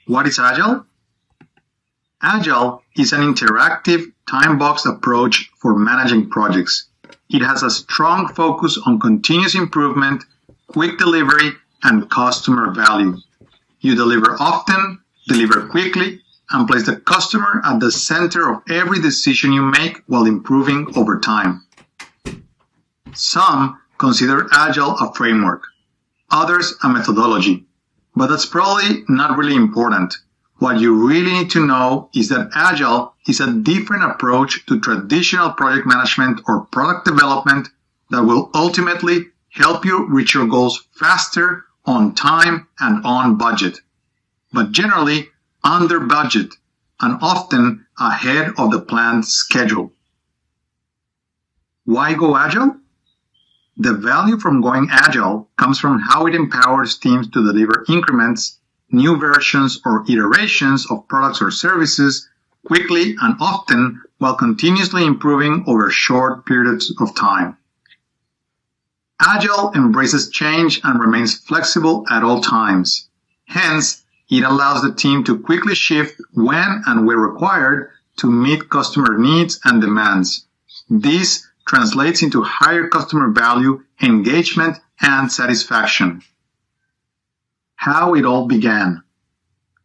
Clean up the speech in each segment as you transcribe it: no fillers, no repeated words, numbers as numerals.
What is Agile? Agile is an interactive, time-boxed approach for managing projects. It has a strong focus on continuous improvement, quick delivery, and customer value. You deliver often, deliver quickly, and place the customer at the center of every decision you make while improving over time. Some consider Agile a framework, others a methodology, but that's probably not really important. What you really need to know is that Agile is a different approach to traditional project management or product development that will ultimately help you reach your goals faster, on time, and on budget, but generally under budget and often ahead of the planned schedule. Why go Agile? The value from going Agile comes from how it empowers teams to deliver increments, new versions or iterations of products or services quickly and often while continuously improving over short periods of time. Agile embraces change and remains flexible at all times. Hence, it allows the team to quickly shift when and where required to meet customer needs and demands. This translates into higher customer value, engagement, and satisfaction. How it all began.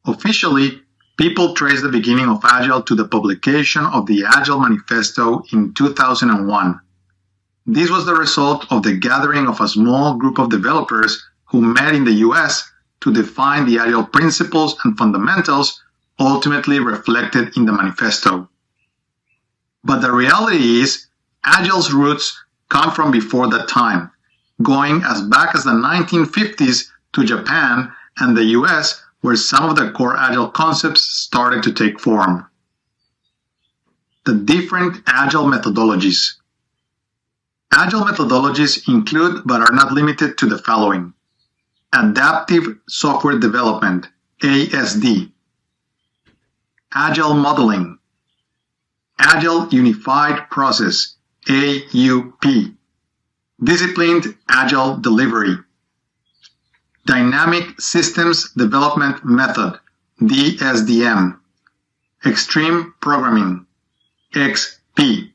Officially, people trace the beginning of Agile to the publication of the Agile Manifesto in 2001. This was the result of the gathering of a small group of developers who met in the US to define the Agile principles and fundamentals ultimately reflected in the manifesto. But the reality is, Agile's roots come from before that time, going as back as the 1950s to Japan and the US, where some of the core Agile concepts started to take form. The different Agile methodologies. Agile methodologies include but are not limited to the following: Adaptive Software Development, ASD, Agile Modeling, Agile Unified Process, AUP, Disciplined Agile Delivery, Dynamic Systems Development Method, DSDM, Extreme Programming, XP,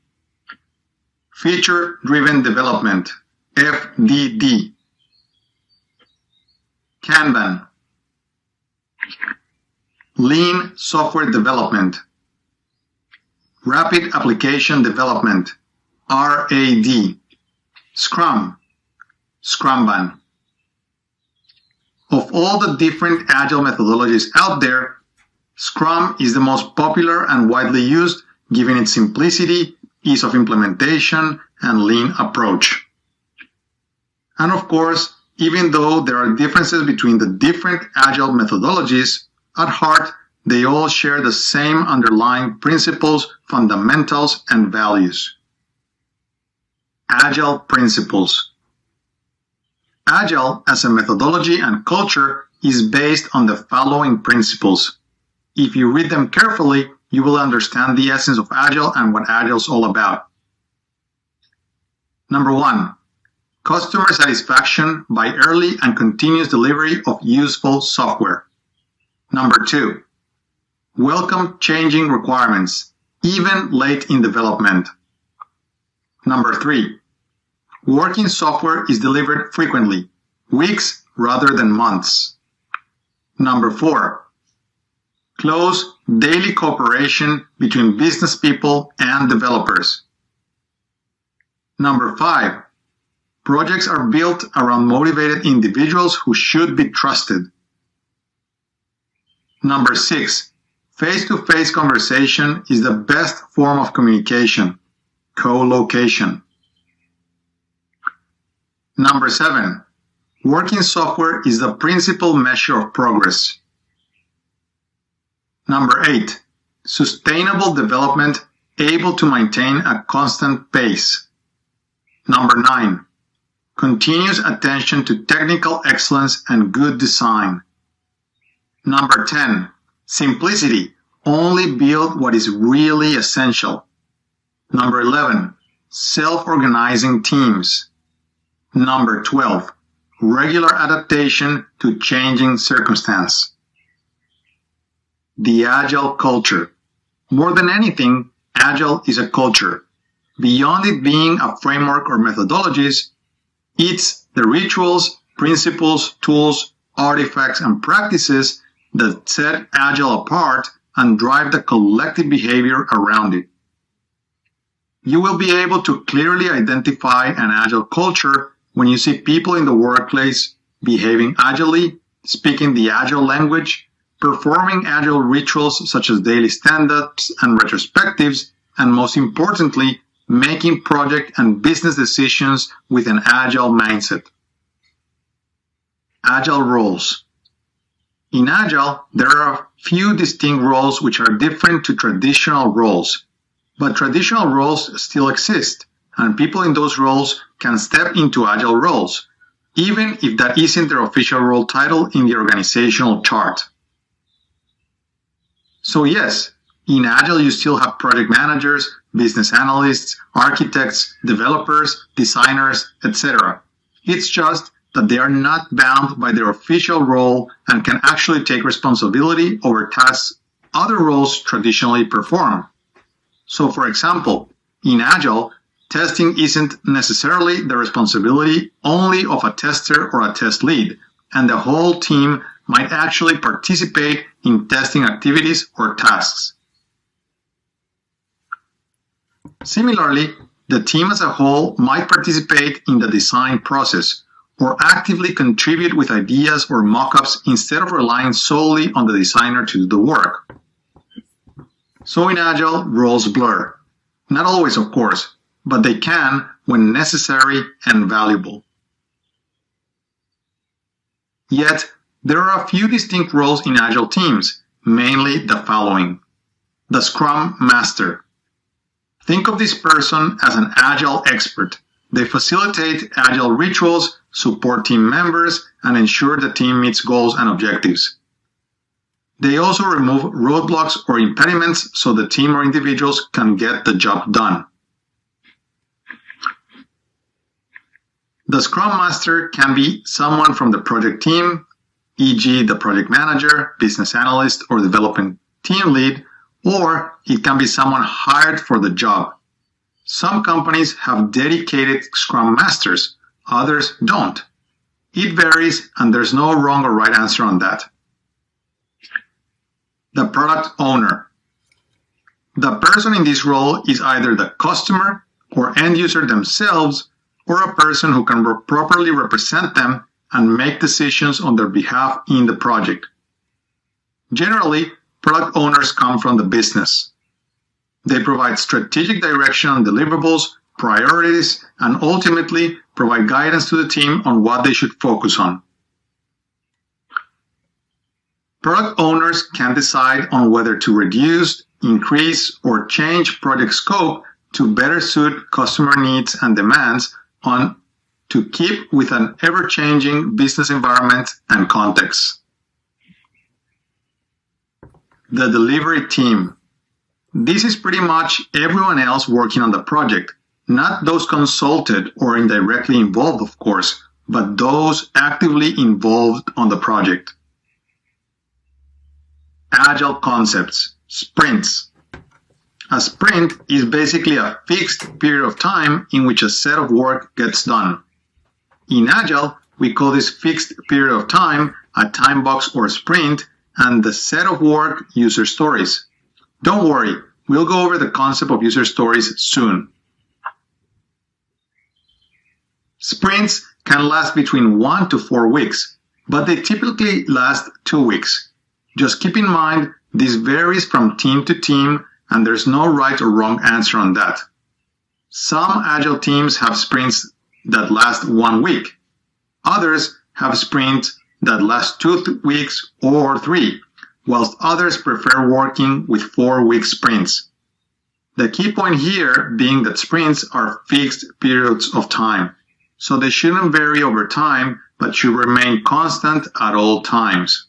Feature-Driven Development, FDD, Kanban, Lean Software Development, Rapid Application Development, RAD, Scrum, Scrumban. Of all the different Agile methodologies out there, Scrum is the most popular and widely used given its simplicity, ease of implementation, and lean approach. And of course, even though there are differences between the different Agile methodologies, at heart, they all share the same underlying principles, fundamentals, and values. Agile principles. Agile as a methodology and culture is based on the following principles. If you read them carefully, you will understand the essence of Agile and what Agile is all about. Number 1. Customer satisfaction by early and continuous delivery of useful software. Number 2. Welcome changing requirements, even late in development. Number 3. Working software is delivered frequently, weeks rather than months. Number 4. Close daily cooperation between business people and developers. Number 5. Projects are built around motivated individuals who should be trusted. Number 6. Face-to-face conversation is the best form of communication. Co-location. Number 7. Working software is the principal measure of progress. Number 8. Sustainable development able to maintain a constant pace. Number 9. Continuous attention to technical excellence and good design. Number 10. Simplicity. Only build what is really essential. Number 11. Self-organizing teams. Number 12. Regular adaptation to changing circumstance. the Agile culture. More than anything, Agile is a culture. Beyond it being a framework or methodologies, it's the rituals, principles, tools, artifacts, and practices that set Agile apart and drive the collective behavior around it. You will be able to clearly identify an Agile culture when you see people in the workplace behaving agilely, speaking the Agile language, performing Agile rituals such as daily stand-ups and retrospectives, and most importantly, making project and business decisions with an Agile mindset. Agile roles. In Agile, there are a few distinct roles which are different to traditional roles, but traditional roles still exist, and people in those roles can step into Agile roles, even if that isn't their official role title in the organizational chart. So yes, in Agile you still have project managers, business analysts, architects, developers, designers, etc. It's just that they are not bound by their official role and can actually take responsibility over tasks other roles traditionally perform. So for example, in Agile, testing isn't necessarily the responsibility only of a tester or a test lead, and the whole team might actually participate in testing activities or tasks. Similarly, the team as a whole might participate in the design process or actively contribute with ideas or mock-ups instead of relying solely on the designer to do the work. So in Agile, roles blur. Not always, of course, but they can when necessary and valuable. Yet, there are a few distinct roles in Agile teams, mainly the following. The Scrum Master. Think of this person as an Agile expert. They facilitate Agile rituals, support team members, and ensure the team meets goals and objectives. They also remove roadblocks or impediments so the team or individuals can get the job done. The Scrum Master can be someone from the project team, e.g. the project manager, business analyst, or development team lead, or it can be someone hired for the job. Some companies have dedicated Scrum Masters, others don't. It varies, and there's no wrong or right answer on that. The Product Owner. The person in this role is either the customer or end user themselves, or a person who can properly represent them and make decisions on their behalf in the project. Generally, product owners come from the business. They provide strategic direction on deliverables, priorities, and ultimately provide guidance to the team on what they should focus on. Product owners can decide on whether to reduce, increase, or change project scope to better suit customer needs and demands to keep with an ever-changing business environment and context. The delivery team. This is pretty much everyone else working on the project, not those consulted or indirectly involved, of course, but those actively involved on the project. Agile concepts, sprints. A sprint is basically a fixed period of time in which a set of work gets done. In Agile, we call this fixed period of time a time box or sprint, and the set of work user stories. Don't worry, we'll go over the concept of user stories soon. Sprints can last between 1 to 4 weeks, but they typically last 2 weeks. Just keep in mind, this varies from team to team, and there's no right or wrong answer on that. Some Agile teams have sprints that last 1 week. Others have sprints that last 2 weeks or 3, whilst others prefer working with 4-week sprints. The key point here being that sprints are fixed periods of time, so they shouldn't vary over time, but should remain constant at all times.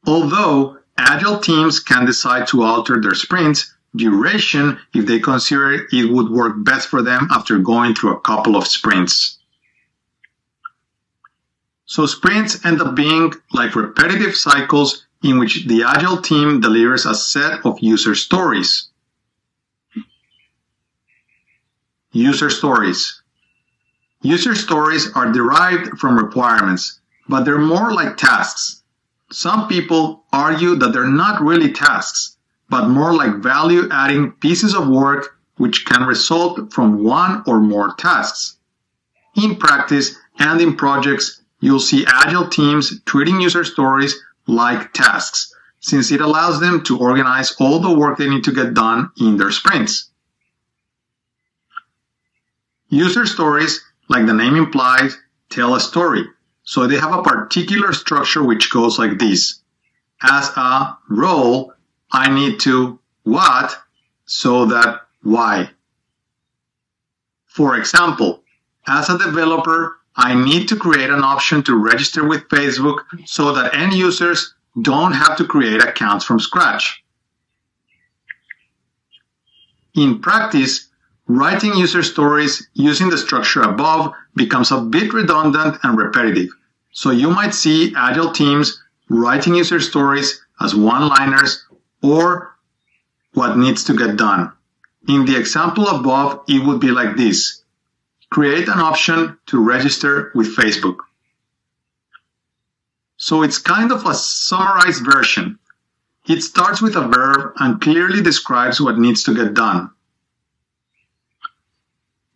Although Agile teams can decide to alter their sprints duration if they consider it would work best for them after going through a couple of sprints. So sprints end up being like repetitive cycles in which the Agile team delivers a set of user stories. User stories. User stories are derived from requirements, but they're more like tasks. Some people argue that they're not really tasks, but more like value-adding pieces of work which can result from one or more tasks. In practice and in projects, you'll see Agile teams treating user stories like tasks, since it allows them to organize all the work they need to get done in their sprints. User stories, like the name implies, tell a story, so they have a particular structure which goes like this. As a role, I need to what, so that why. For example, as a developer, I need to create an option to register with Facebook so that end users don't have to create accounts from scratch. In practice, writing user stories using the structure above becomes a bit redundant and repetitive, so you might see Agile teams writing user stories as one-liners or what needs to get done. In the example above, it would be like this. Create an option to register with Facebook. So it's kind of a summarized version. It starts with a verb and clearly describes what needs to get done.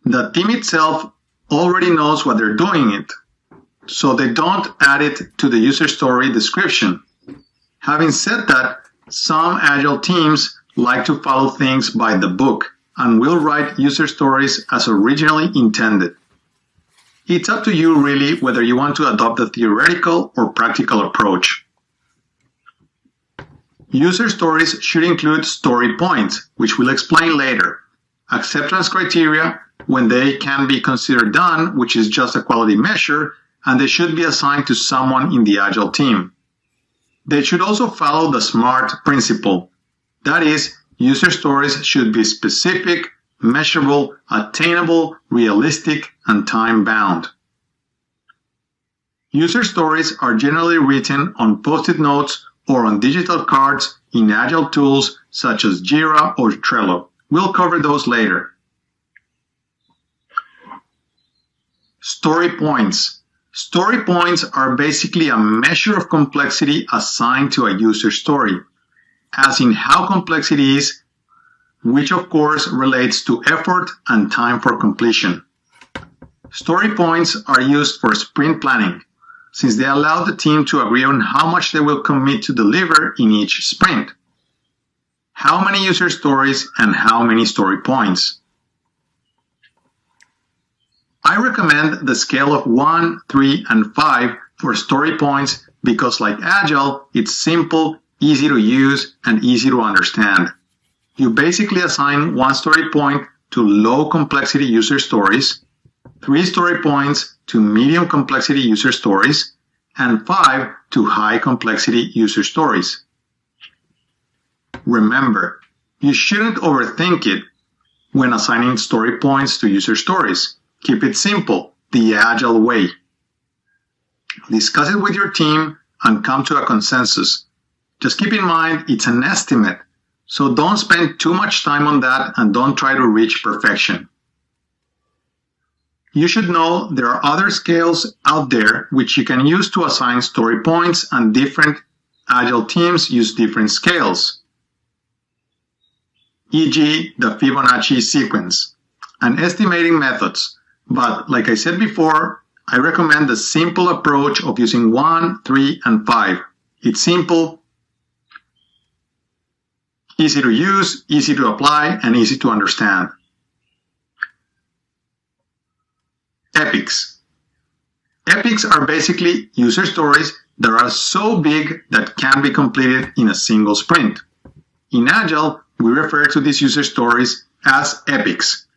The team itself already knows what they're doing it, so they don't add it to the user story description. Having said that, some Agile teams like to follow things by the book and will write user stories as originally intended. It's up to you really whether you want to adopt a theoretical or practical approach. User stories should include story points, which we'll explain later, acceptance criteria, when they can be considered done, which is just a quality measure, and they should be assigned to someone in the Agile team. They should also follow the SMART principle. That is, user stories should be specific, measurable, attainable, realistic, and time-bound. User stories are generally written on Post-it notes or on digital cards in Agile tools such as JIRA or Trello. We'll cover those later. Story points. Story points are basically a measure of complexity assigned to a user story, as in how complex it is, which of course relates to effort and time for completion. Story points are used for sprint planning, since they allow the team to agree on how much they will commit to deliver in each sprint. How many user stories and how many story points? I recommend the scale of 1, 3, and 5 for story points because, like Agile, it's simple, easy to use, and easy to understand. You basically assign 1 story point to low complexity user stories, 3 story points to medium complexity user stories, and 5 to high complexity user stories. Remember, you shouldn't overthink it when assigning story points to user stories. Keep it simple, the Agile way. Discuss it with your team and come to a consensus. Just keep in mind it's an estimate, so don't spend too much time on that and don't try to reach perfection. You should know there are other scales out there which you can use to assign story points, and different Agile teams use different scales, e.g. the Fibonacci sequence, and estimating methods. But like I said before, I recommend the simple approach of using 1, 3, and 5. It's simple, easy to use, easy to apply, and easy to understand. Epics. Epics are basically user stories that are so big that can be completed in a single sprint. In Agile, we refer to these user stories as epics.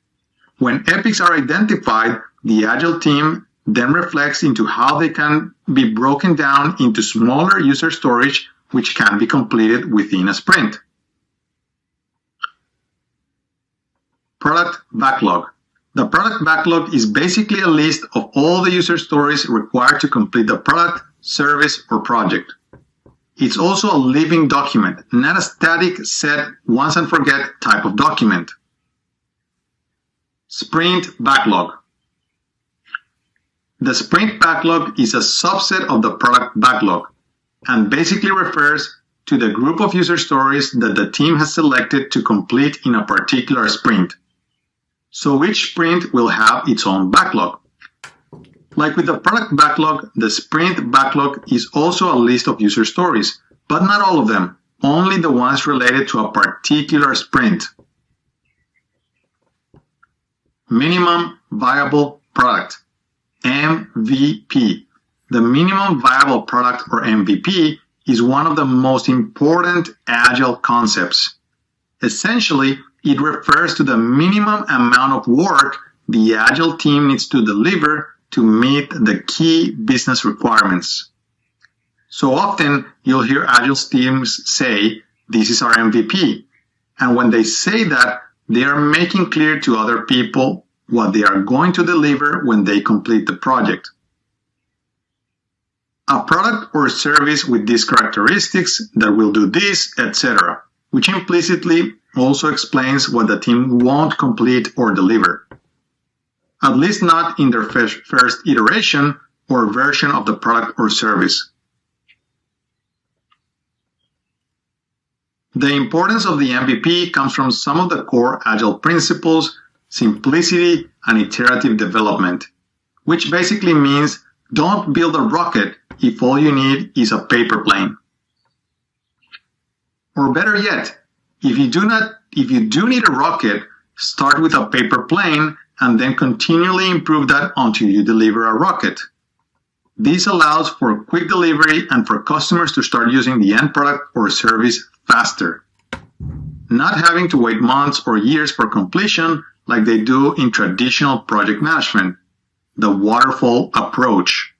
When epics are identified, the Agile team then reflects into how they can be broken down into smaller user stories which can be completed within a sprint. Product backlog. The product backlog is basically a list of all the user stories required to complete the product, service, or project. It's also a living document, not a static, set, once and forget type of document. Sprint backlog. The sprint backlog is a subset of the product backlog and basically refers to the group of user stories that the team has selected to complete in a particular sprint. So each sprint will have its own backlog. Like with the product backlog, the sprint backlog is also a list of user stories, but not all of them, only the ones related to a particular sprint. Minimum viable product, MVP. The minimum viable product, or MVP, is one of the most important Agile concepts. Essentially, it refers to the minimum amount of work the Agile team needs to deliver to meet the key business requirements. So often, you'll hear Agile teams say, "This is our MVP." And when they say that, they are making clear to other people what they are going to deliver when they complete the project. A product or service with these characteristics that will do this, etc., which implicitly also explains what the team won't complete or deliver. At least not in their first iteration or version of the product or service. The importance of the MVP comes from some of the core Agile principles, simplicity, and iterative development, which basically means don't build a rocket if all you need is a paper plane. Or better yet, if you do need a rocket, start with a paper plane and then continually improve that until you deliver a rocket. This allows for quick delivery and for customers to start using the end product or service faster, not having to wait months or years for completion like they do in traditional project management, the waterfall approach.